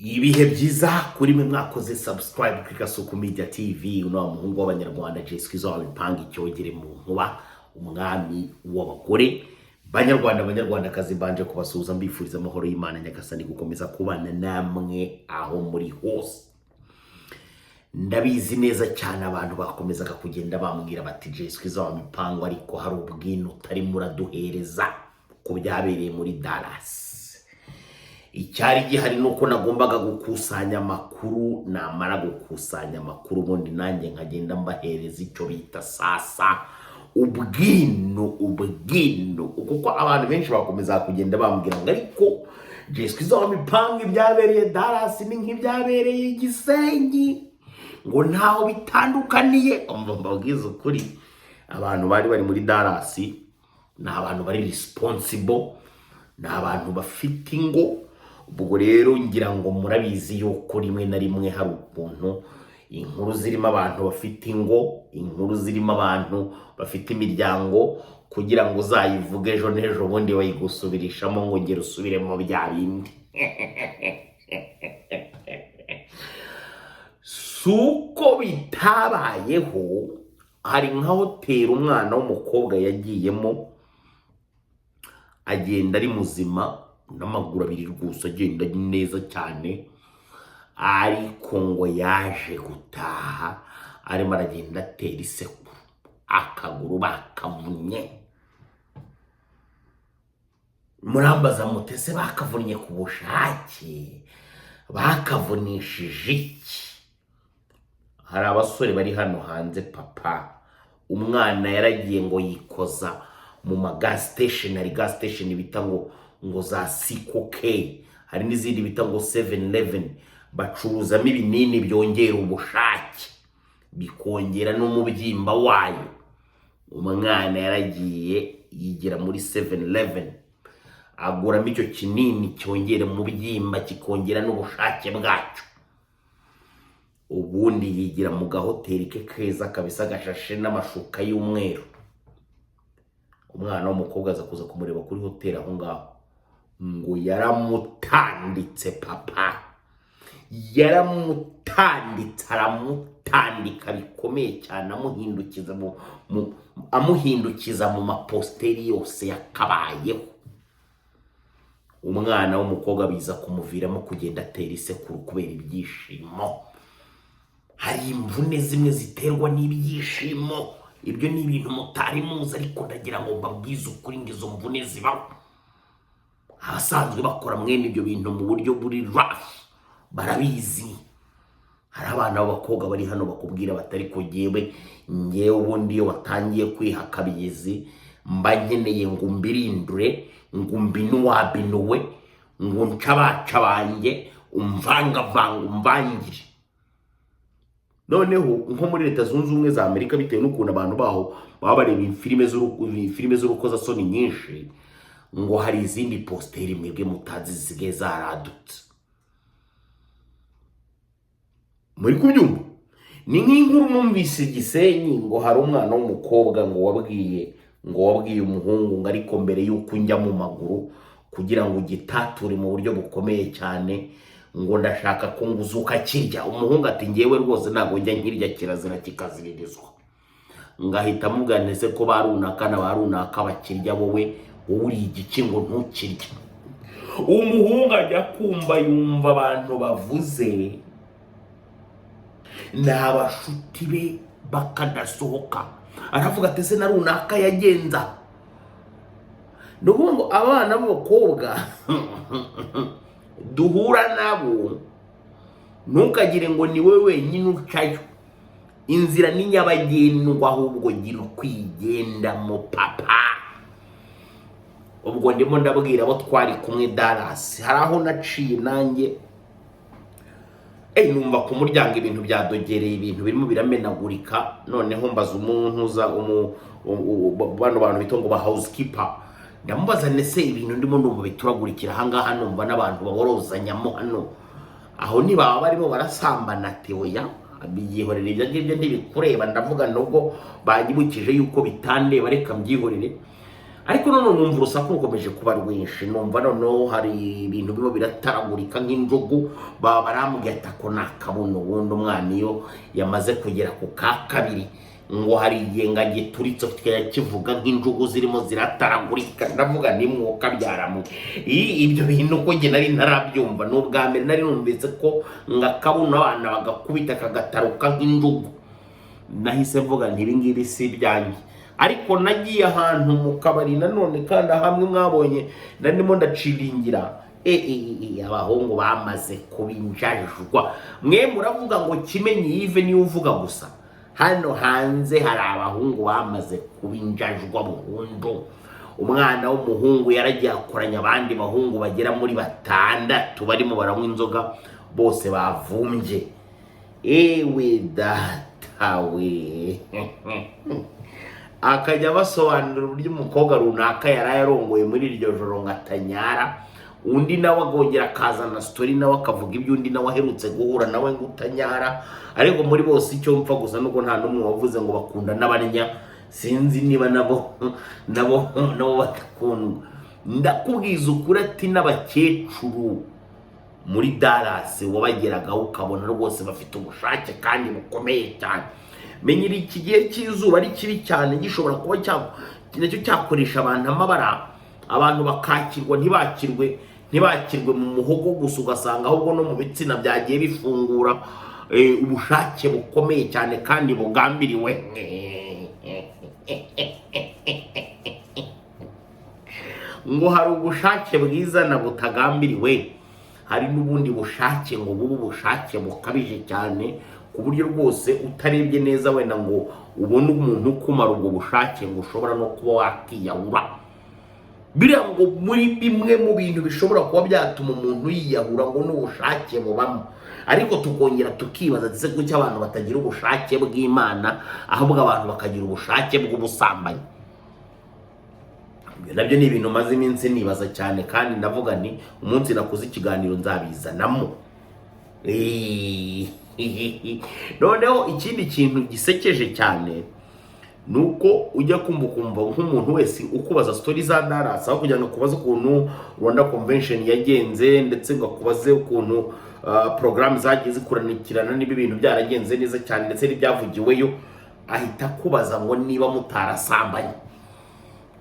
Ibihe byiza kuri mwe mwakoze subscribe kuri Gasuku Media TV. Uno muhungu w'abanyarwanda Jesquizo wabipanga icyogere mu nkuba, umwami w'abagore. Banyarwandakazi banje kubasuhuza mbifuriza amahoro y'Imana nyagasani gukomeza kubana namwe aho muri hose. Ndabizi neza cyane abantu bakomezaga kugenda bambwira bati Jesquizo wabipanga ariko hari ubwino utari muraduhereza ku byabereye muri Dallas. Icyari gihari nuko nagombaga gukusanya amakuru, namara gukusanya amakuru ubundi nanjye nkagenda mbahereza icyo bita sasa ubwino kuko abantu benshi bakomeza kugenda bambwira ngo ariko Jesquizo wabipanga ibyabereye Dallas ni nk'ibyabereye Gisenyi ngo ntaho bitandukaniye. Mbabwiza ukuri, abantu bari muri Dallas ni abantu bari responsible, ni abantu bafite ingo. Ubwo rero ngira ngo murabizi yuko rimwe na rimwe hari ukuntu inkuru zirimo abantu bafite ingo, inkuru zirimo abantu bafite imiryango, kugira ngo uzayivuge ejo n'ejo bundi bayigusubirishamo ngo ngere usubiremo bya bindi. Suko bitabayeho, hari nka hoteli umwana w'umukobwa yagiyemo, agenda ari muzima n'amaguru abiri rwose, agenda neza cyane, ariko ngo yaje gutaha arimo aragenda atera isekuru, akaguru bakavunye. Murambaza mutese bakavunnye ku bushake, bakavunishije iki? Hari abasore bari hano hanze, papa umwana yaragiye ngo yikoza mu gas station bita ngo za Sikoke, hari n'izindi bita ngo 7-Eleven, bacuruzamo ibinini byongera ubushake bikongera n'umubyimba wayo. Umwana yaragiye yigira muri 7-Eleven aguramo icyo kinini cyongera umubyimba kikongera n'ubushake bwacyo, ubundi yigira mu gahoteli ke keza kabisa gashashe n'amashuka y'umweru. Umwana w'umukobwa aza kuza kumureba kuri hoteli aho ngaho, ngo yaramutanditse, papa yaramutanditse, aramutandika bikomeye cyane, amuhindukiza mu maposteri yose yakabayeho. Umwana w'umukobwa biza kumuviramo kugenda atera isekuru kubera ibyishimo. Hari imvune zimwe ziterwa n'ibyishimo, ibyo ni ibintu mutari muzi, ariko ndagira ngo mbabwize ukuri ngo izo mvune zibaho. Abasanzwe bakora mwene ibyo bintu mu buryo buri rough barabizi. Hari abana b'abakobwa bari hano bakubwira batari ko ngewe ubundi iyo watangiye kwihakabizi mba nkeneye ngo mbirindure, ngo mbinuwe, ngo ncabaca banjye umvangavanga umvangire. Noneho nko muri Leta Zunze Ubumwe za Amerika, bitewe n'ukuntu abantu baho baba bareba filime z'urukozasoni nyinshi, ngo hari izindi posteri mwebwe mutazi zisigaye zaradutse. Muri kubyumva? Ni nk'inkuru numvise Gisenyi, ngo hari umwana w'umukobwa ngo wabwiye umuhungu ngo ariko mbere y'uko njya mu maguru kugira ngo ugitature mu buryo bukomeye cyane, ngo ndashaka ko nguzuka kirya. Umuhungu ati ngewe rwose ntabwo njya nkirya, kirazira kikaziririzwa. Ngahita muganese ko barunaka na barunaka bakirya, wowe uri igiki ngo ntukirya? Umuhungu ajya kumva, yumva abantu bavuze n'abashuti be bakadasohoka, aravuga ati se na runaka yagenza. Ndumva abana b'abakobwa duhura nabo, ntukagire ngo ni wowe wenyine ucayo. Inzira ni nyabagendwa, ahubwo gira ukwigendamo, papa. Ubwo ndimo ndabwira abo twari kumwe Dallas, hari aho naciye nanjye, numva ku muryango ibintu byadogereye, ibintu birimo biramenagurika. Noneho mbaza umuntu bano bantu bita ngo ba housekeeper, ndamubaza nese ibintu ndimo numva bituragurikira ahangaha, numva n'abantu baborozanyamo hano, aho ntibaba barimo barasambana? Teoya biyihorere, ibyo ngibyo ntibikureba. Ndavuga nubwo banyibukije yuko bitandeba, reka mbyihorere. ariko none numva urusaku rukomeje kuba rwinshi, numva noneho hari ibintu birimo birataragurika nk'injugu, baba barambwiye ati ako ni akabuno. Ubundi umwana iyo yamaze kugera ku ka kabiri ngo hari igenga gituritse kikajya kivuga nk'injugu zirimo zirataragurika, ndavuga ni mwuka byaramwe. Ibyo bintu uko njye nari ntarabyumva, ni ubwa mbere nari numvise ko ngakabuno abana bagakubita kagataruka nk'injugu. Nahise mvuga nti ibi ngibi si ibyanjye, ariko nagiye ahantu mu kabari nanone kandi hamwe mwabonye narimo ndaciringira abahungu bamaze kubinjajwa. Mwe muravuga ngo Kimenyi Yves niyo uvuga gusa, hano hanze hari abahungu bamaze kubinjajwa burundu. Umwana w'umuhungu yaragiye akoranya abandi bahungu bagera muri 6 barimo baranywa inzoga, bose bavumbye. Ewe datawe akajya basobanura uburyo umukobwa runaka yarayarongoye muri iryo joro ngatanyara, undi nawe agongera akazana story nawe akavuga ibyo undi nawe aherutse guhura nawe ngutanyara. Ariko muri bose icyo mpfa gusa nuko nta numwe wavuze ngo bakunda n'abarenya, sinzi niba nabo batakundwa. Ndakubwiza ukuri ati n'abakecuru muri Dallas wabageragaho ukabona rwose bafite ubushake kandi bukomeye cyane. Menyera iki gihe cy'izuba ari kibi cyane, gishobora kuba nacyo cyakoresha abantu amabara, abantu bakakirwa ntibakirwe mu muhogo gusa, ugasanga ahubwo no mu bitsina byagiye bifungura ubushake bukomeye cyane kandi bugambiriwe. Ngo hari ubushake bwiza na butagambiriwe, hari n'ubundi bushake ngo bubu bushake bukabije cyane ku buryo rwose utarebye neza wenda ngo ubone umuntu ukumara ubwo bushake ngo ushobora no kuba wakiyahura. Biriya ngo muri bimwe mu bintu bishobora kuba byatuma umuntu yiyahura ngo n'ubushake bubamo. Ariko tukongera tukibaza ndetse kuki abantu batagira ubushake bw'Imana ahubwo abantu bakagira ubushake bw'ubusambanyi. Nabyo ni ibintu maze iminsi nibaza cyane, kandi ndavuga ni umunsi nakoze ikiganiro nzabizanamo. Noneho ikindi kintu gisekeje cyane nuko ujya kumva nk'umuntu wese ukubaza story za Dallas, aho kugira ngo kubaza ukuntu Rwanda Convention yagenze ndetse ngo kubaze ukuntu program zagiye zikuranikirana niba ibintu byaragenze neza cyane ndetse n'ibyavugiweyo, ahita kubaza ngo niba mutarasambanye,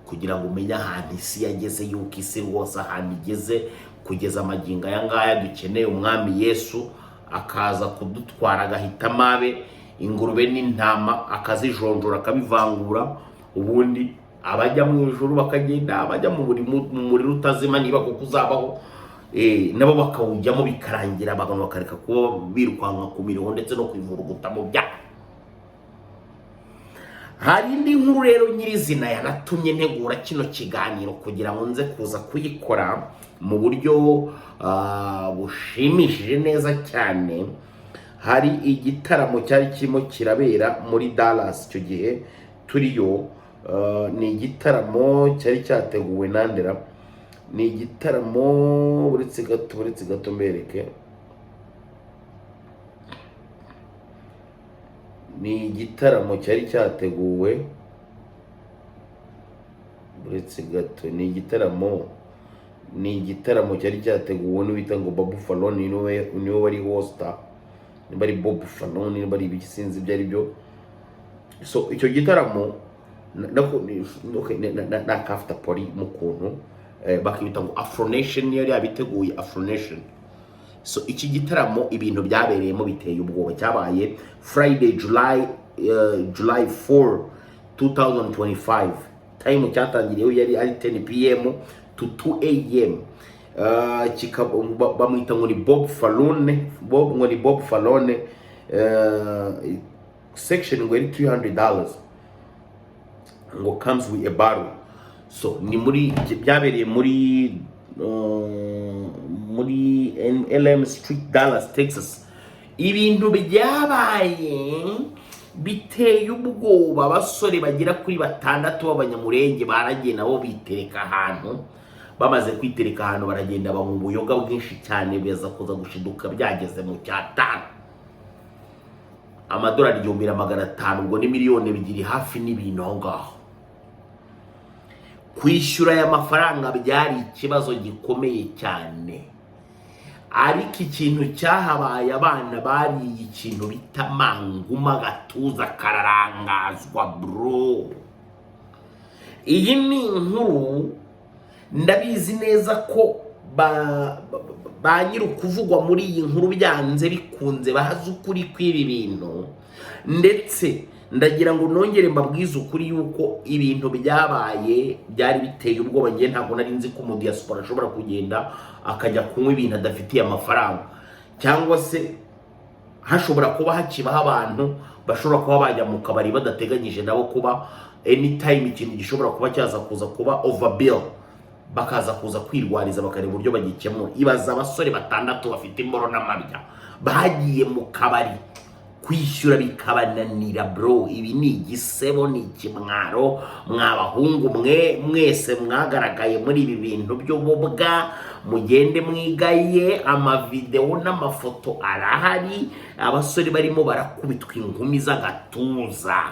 kugira ngo umenye ahantu isi yageze, yuko isi rwose ahantu igeze kugeza amagingo aya ngaya. Dukeneye umwami Yesu akaza kudutwara agahitamo abe ingurube n'intama, akazijonjora akabivangura, ubundi abajya mu ijuru bakagenda, abajya mu muriro utazima niba kuko uzabaho, nabo bakawujyamo bikarangira, abantu bakareka kuba birukanka ku miriho ndetse no kwivuruguta mu byaha. Hari indi nkuru rero nyirizina yanatumye ntegura kino kiganiro kugira ngo nze kuza kuyikora mu buryo bushimishije neza cyane. Hari igitaramo cyari kirimo kirabera muri Dallas icyo gihe turiyo, ni igitaramo cyari cyateguwe nandera, ni igitaramo uretse gato mbereke, ni igitaramo cyari cyateguwe uretse gato, ni igitaramo cyari cyateguwe n'uwita ngo Bob Fallon, niwe wari hosta, niba ari Bob Fallon niba ari ibiki sinzi ibyo ari byo. So icyo gitaramo na kafta poli mu kuntu bakibita ngo Afro Nation yari yabiteguye, Afro Nation. So iki gitaramo ibintu byabereyemo biteye ubwoba. Cyabaye Friday July 4 2025. Time cyatangiriyeho yari ari 10 PM to 2 AM. Bamwita ngo ni Bob Fallon, Bob Fallon, section ngo ari $300 ngo comes with a bottle. So ni muri byabereye muri LM Street, Dallas, Texas. Ibintu byabaye biteye ubwoba. Abasore bagira kuri 6 b'abanyamurenge baragiye nabo bitereka ahantu. Bamaze kwitereka ahantu baragenda banywa ubuyoga bwinshi cyane, beza kuza gushiduka byageze mu cyatanu. Amadolari 1,500 ubwo ni miliyoni 2 hafi n'ibintu aho ngaho. kwishyura aya mafaranga byari ikibazo gikomeye cyane, ariko ikintu cyahabaye, abana bariye ikintu bita manguma, agatuza kararangazwa bro. Iyi ni inkuru ndabizi neza ko ba nyiri ukuvugwa muri iyi nkuru byanze bikunze bahaze ukuri kw'ibi bintu, ndetse ndagira ngo nongere mbabwize ukuri yuko ibintu byabaye byari biteye ubwoba. Ngiye ntabwo nari nzi ko mu diaspora ashobora kugenda akajya kunywa ibintu adafitiye amafaranga, cyangwa se hashobora kuba hakibaho abantu bashobora kuba bajya mu kabari badateganyije nabo kuba anytime ikintu gishobora kuba cyaza kuza kuba overbill, bakaza kuza kwirwariza bakareba uburyo bagikemura. Ibaza abasore 6 bafite imboro n'amabya bagiye mu kabari kwishyura bikabananira bro. Ibi ni igisebo, ni ikimwaro. Mwabahungu mwese mwagaragaye muri ibi bintu by'ububwa, mugende mwigaye. Amavideo n'amafoto arahari, abasore barimo barakubitwa inkumi z'agatuza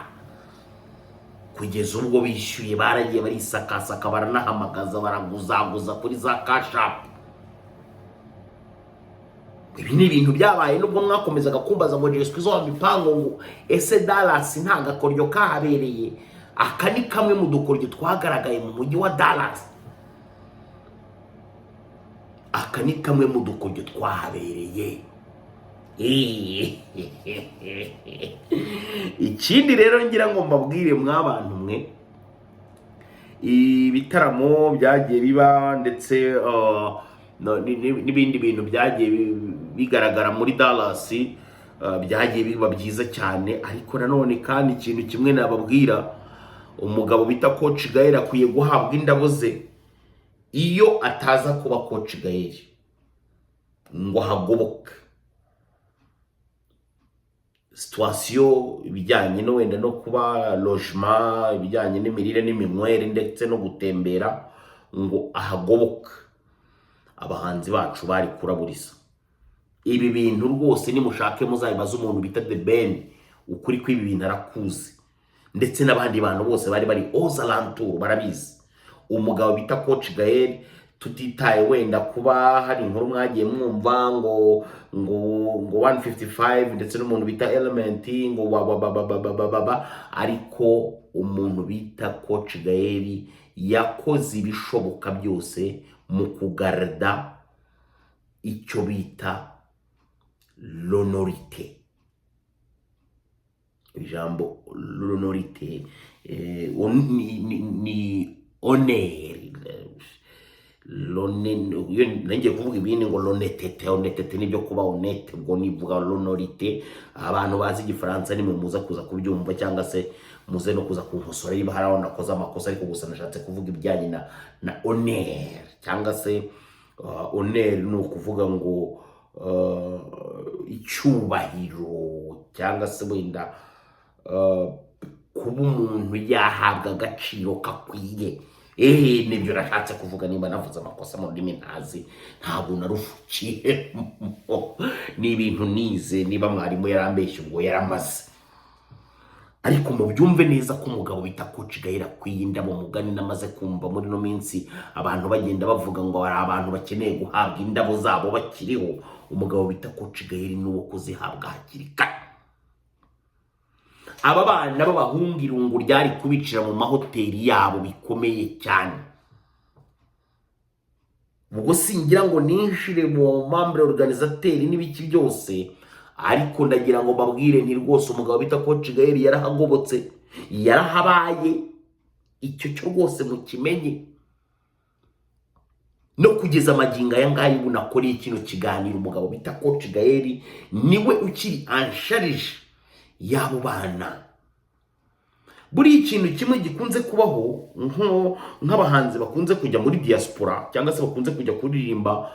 kugeza ubwo bishyuye. Baragiye barisakasaka, baranahamagaza, baraguzaguza kuri za Cash App. Ibi ni ibintu byabaye nubwo mwakomezaga kumbaza ngo Jesco izo mipango ngo ese Dallas nta gakoryo kahabereye. Aka ni kamwe mu dukoryo twagaragaye mu mujyi wa Dallas. Aka ni kamwe mu dukoryo twahabereye. Ikindi rero ngira ngo mbabwire mwabantu mwe, ibitaramo byagiye biba ndetse n'ibindi bintu byagiye bigaragara muri Dallas, byagiye biba byiza cyane. Ariko nanone kandi ikintu kimwe nababwira, umugabo bita Coach Gael akwiye guhabwa indabo ze. Iyo ataza kuba Coach Gael ngo hagoboke situation ibijyanye no wenda no kuba logement, ibijyanye n'imirire n'iminywere ndetse no gutembera, ngo ahagoboke, abahanzi bacu bari kuraburisa. Ibi bintu rwose nimushake muzabibaza umuntu bita The Ben, ukuri kw'ibi bintu arakuzi, ndetse n'abandi bantu bose bari ozalantour barabizi. Umugabo bita Coach Gael, tutitaye wenda kuba hari inkuru mwagiye mwumva ngo 155 ndetse n'umuntu bita Element ngo ariko umuntu bita Coach Gael yakoze ibishoboka byose mu kugarda icyo bita l'honorité. Ijambo l'honorité ni honneur. Nanjye kuvuga ibindi ngo l'honnêteté nibyo kuba honnête, ubwo nivuga l'honorité. Abantu bazi igifaransa nimwe muza kuza kubyumva, cyangwa se muze no kuza kunkosora niba hari aho nakoze amakosa, ariko gusa nashatse kuvuga ibijyanye na honneur, cyangwa se honneur ni ukuvuga ngo icyubahiro, cyangwa se wenda kuba umuntu yahabwa agaciro kakwiye. Nibyo nashatse kuvuga. Nimba navuze amakosa mu ndimi ntazi, ntabwo narufukiye. Ni ibintu nize, niba mwarimu yarambeshye ubwo yaramaze. Ariko mubyumve neza ko umugabo bita Coach Gael akwiye indabo. Mugani namaze kumva muri no minsi abantu bagenda bavuga ngo hari abantu bakeneye guhabwa indabo zabo bakiriho. Umugabo bita Coach Gael ni uwo kuzihabwa hakiri kare. Aba bana b'abahungu irungu ryari kubicira mu mahoteli yabo bikomeye cyane. Ubwo singira ngo ninshire mu membre organisateur n'ibiki byose, ariko ndagira ngo babwire nti rwose umugabo bita Coach Gael yarahagobotse, yarahabaye. Icyo cyo rwose mukimenye. No kugeza maginga aya ngaya ubu nakoreye kino kiganiro, umugabo bita Coach Gael niwe ukiri ansharije yabo bana. Buri ikintu kimwe gikunze kubaho nk'abahanzi bakunze kujya muri diaspora, cyangwa se bakunze kujya kuririmba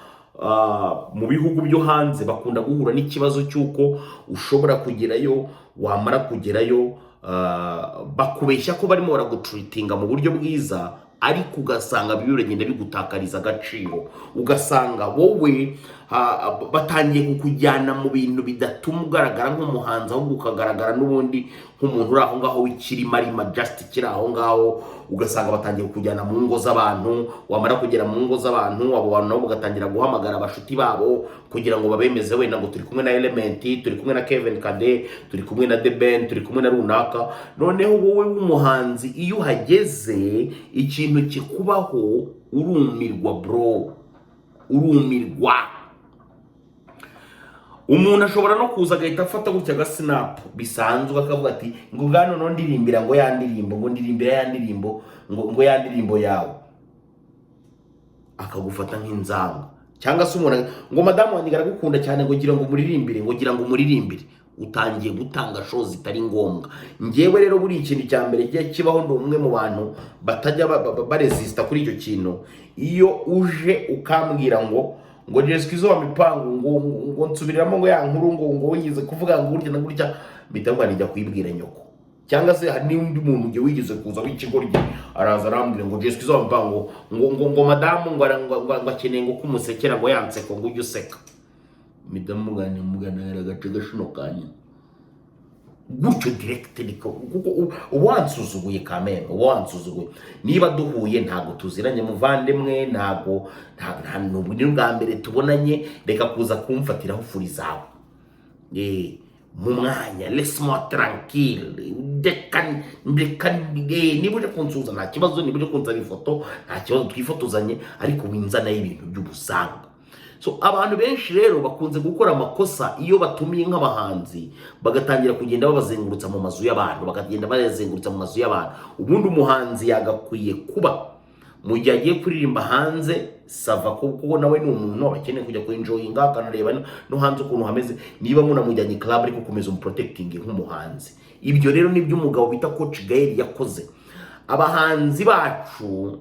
mu bihugu byo hanze, bakunda guhura n'ikibazo cy'uko ushobora kugerayo, wamara kugerayo bakubeshya ko barimo baragutreatinga mu buryo bwiza, ariko ugasanga biragenda bigutakariza agaciro. Ugasanga wowe batangiye kukujyana mu bintu bidatuma ugaragara nk'umuhanzi, ahubwo ukagaragara n'ubundi nk'umuntu uri aho ngaho w'ikirimarima, just kiri aho ngaho. Ugasanga batangiye kukujyana mu ngo z'abantu, wamara kugera mu ngo z'abantu, abo bantu nabo bagatangira guhamagara abashuti babo kugira ngo babemeze, wenda ngo turi kumwe na Element, turi kumwe na Kevin Kade, turi kumwe na The Ben, turi kumwe na runaka. Noneho wowe w'umuhanzi iyo uhageze ikintu kikubaho urumirwa bro, urumirwa. Umuntu ashobora no kuza agahita afata gutya agasnap bisanzwe akavuga ati ngo ngano no ndirimbira ngo ya ndirimbo, ngo ndirimbira ya ndirimbo, ngo ya ndirimbo yawe, akagufata nk'inzanga. Cyangwa se umuntu ngo madamu wanjye aragukunda cyane ngo gira ngo muririmbire, ngo gira ngo muririmbire, utangiye gutanga show zitari ngombwa. Ngewe rero buri ikintu cya mbere giye kibaho, ndo umwe mu bantu batajya baresista kuri icyo kintu. Iyo uje ukambwira ngo Jesquizo wa mipango ngo nsubiriramo ngo ya nkuru ngo wigize kuvuga ngo urya na gutya, bitabwa nijya kwibwira nyoko. Cyangwa se hari n'undi muntu ugiye wigize kuza w'ikigoryi araza arambwira ngo Jesquizo wa mipango ngo madamu ngo akeneye ngo kumusekera ngo yanseko ngo ujye useka. Mugana agace gashino kanya gutyo direct niko kuko uwansuzuguye kameme, uwansuzuguye. Niba duhuye ntago tuziranye muvandemwe, ntago nta n'ubwo bwa mbere tubonanye, reka kuza kumfatiraho furi zawe mu mwanya. Laisse-moi tranquille, niba uje kunsuza nta kibazo, niba uje kunzana ifoto nta kibazo, twifotozanye, ariko winzanaho ibintu by'ubusanga. So abantu benshi rero bakunze gukora amakosa iyo batumiye nk'abahanzi, bagatangira kugenda babazengurutsa mu mazu y'abantu, bakagenda bazengurutsa mu mazu y'abantu. Ubundi umuhanzi yagakwiye kuba mu gihe agiye kuririmba hanze sava, kuko nawe ni umuntu abakeneye kujya kuenjoyinga, akanareba no hanze ukuntu hameze. Niba munamujyanye club ariko kumeza umuprotecting nk'umuhanzi. Ibyo rero nibyo umugabo bita Coach Gael yakoze. Abahanzi bacu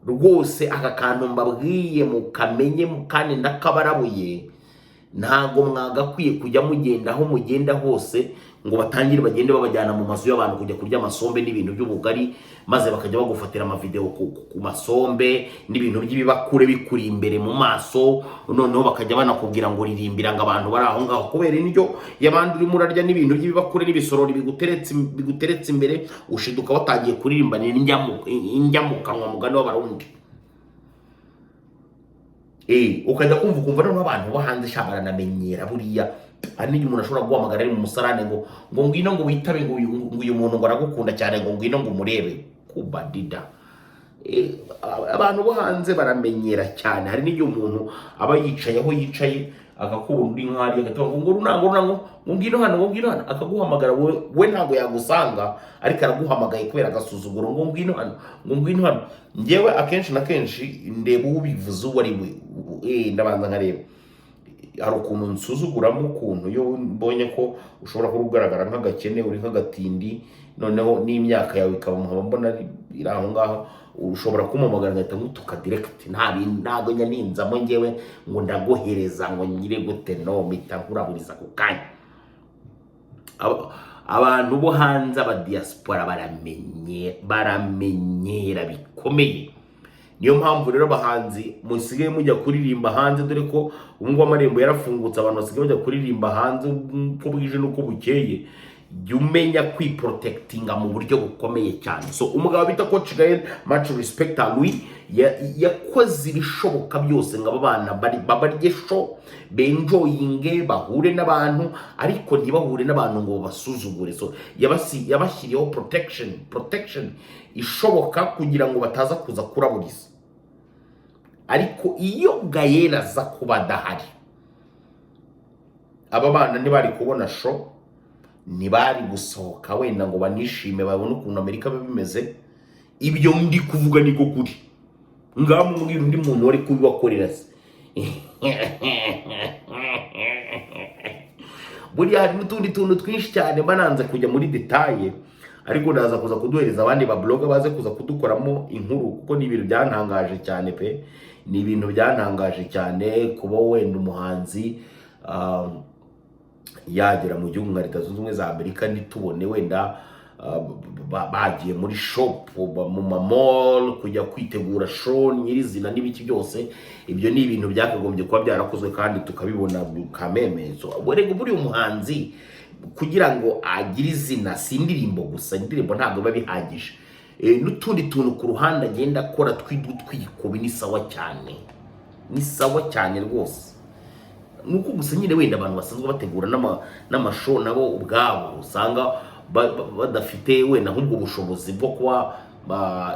rwose aka kantu mbabwiye mukamenye kandi ndakabarabuye, ntago mwagakwiye kujya mugenda aho mugenda hose ngo batangire bagende babajyana mu mazu y'abantu kujya kurya amasombe n'ibintu by'ubugari, maze bakajya bagufatira amavideo ku masombe n'ibintu by'ibibakure bikuri imbere mu maso. Noneho bakajya banakubwira ngo ririmbira ngo abantu bari aho ngaho, kubera indyo y'abandi urimo urarya n'ibintu by'ibibakure n'ibisorori biguteretse imbere, ushiduka watangiye kuririmba injyamukanwa mugani w'abarundi. Ukajya kumva n'abantu bo hanze shabaranamenyera buriya. Hari n'igihe umuntu ashobora guhamagara ari mu musarane ngo ngwino ngo witabe ngo uyu muntu ngo aragukunda cyane ngo ngwino ngo umurebe. Kubadida. Abantu bo hanze baramenyera cyane. Hari n'igihe umuntu aba yicaye aho yicaye agakubura undi nk'ari agatavuga ngo runango ngo ngwino hano akaguhamagara we ntago yagusanga, ariko araguhamagaye kubera agasuzuguro ngo ngwino hano. Ngewe akenshi na kenshi ndeba ubivuze uwo ari we, ndabanza nkareba hari ukuntu nsuzuguramo ukuntu iyo mbonye ko ushobora kuba ugaragara nk'agakene, uri nk'agatindi, noneho n'imyaka yawe ikaba mbona iri aho ngaho, ushobora kumamagara ngahita ngutuka direct. Ntago nyaninzamo ngewe ngo ndagohereza ngo nyire gute, no mpita nkuraburiza ku kanya. Abantu bo hanze aba diaspora baramenyera bikomeye. Niyo mpamvu rero abahanzi musigaye mujya kuririmba hanze, dore ko ubungu amarembo yarafungutse, abantu basigaye bajya kuririmba hanze uko bwije n'uko bukeye. Jya umenya kwiprotectinga mu buryo bukomeye cyane. So umugabo bita Coach Gael, much respect à lui, yakoze ibishoboka byose ngo abana babarye show, benjoyinge, bahure n'abantu, ariko ntibahure n'abantu ngo basuzugure. So yabashyiriyeho protection ishoboka kugira ngo bataza kuza kuraburiza. Ariko iyo Gael aza kuba adahari, aba bana ntibari kubona show, ntibari gusohoka wenda ngo banishime babone ukuntu Amerika bimeze. Ibyo ndi kuvuga niko kuri. Ngamubwira undi muntu wari kubibakorera se. Buriya hari n'utundi tuntu twinshi cyane bananze kujya muri detaye, ariko ndaza kuza kuduhereza abandi ba blogger baze kuza kudukoramo inkuru, kuko ni ibintu byantangaje cyane pe. Ni ibintu byantangaje cyane kuba wenda umuhanzi yagera mu gihugu nka Leta Zunze Ubumwe za Amerika ntitubone wenda bagiye muri shop mu mall kujya kwitegura show nyirizina n'ibiki byose. Ibyo ni ibintu byakagombye kuba byarakozwe kandi tukabibona kamemezo. Burega buri umuhanzi kugira ngo agire izina si indirimbo gusa, indirimbo ntabwo biba bihagije, n'utundi tuntu ku ruhande agenda akora tw'udutwiko ni sawa cyane, ni sawa cyane rwose. Nuko gusa nyine wenda abantu basanzwe bategura n'amashow nabo ubwabo usanga badafite wenda nk'ubwo bushobozi bwo kuba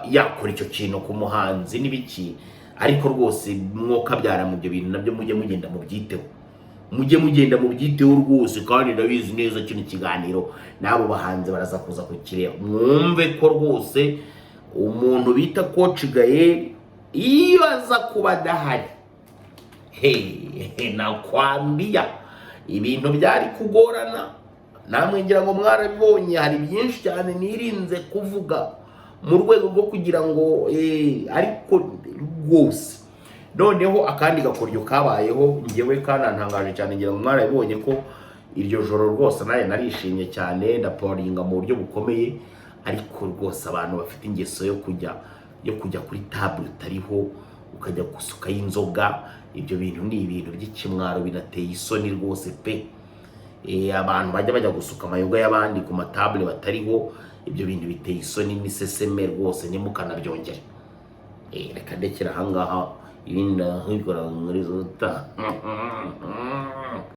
yakora icyo kintu ku muhanzi n'ibiki. Ariko rwose mwoka byara mu byo bintu nabyo mujye mugenda mu byiteho, mujye mugenda mu byiteho rwose. Kandi ndabizi neza kino kiganiro n'abo bahanzi baraza kuza kukireba, mwumve ko rwose umuntu bita Coach Gael iyo aza kuba adahari, nakwambia ibintu byari kugorana. Namwe ngira ngo mwarabibonye, hari byinshi cyane nirinze kuvuga mu rwego rwo kugira ngo ariko rwose noneho akandi gakoryo kabayeho ngewe kanantangaje cyane. Ngira ngo mwarabibonye ko iryo joro rwose naye narishimye cyane, ndaporinga mu buryo bukomeye. Ariko rwose abantu bafite ingeso yo kujya kuri table utariho ukajya gusukayo inzoga, ibyo bintu ni ibintu by'ikimwaro, binateye isoni rwose pe. Abantu bajya gusuka amayoga y'abandi ku matable batariho, ibyo bintu biteye isoni n'iseseme rwose, nimukanabyongere. Reka ndekera ahangaha, ibindi nkikora muri zota.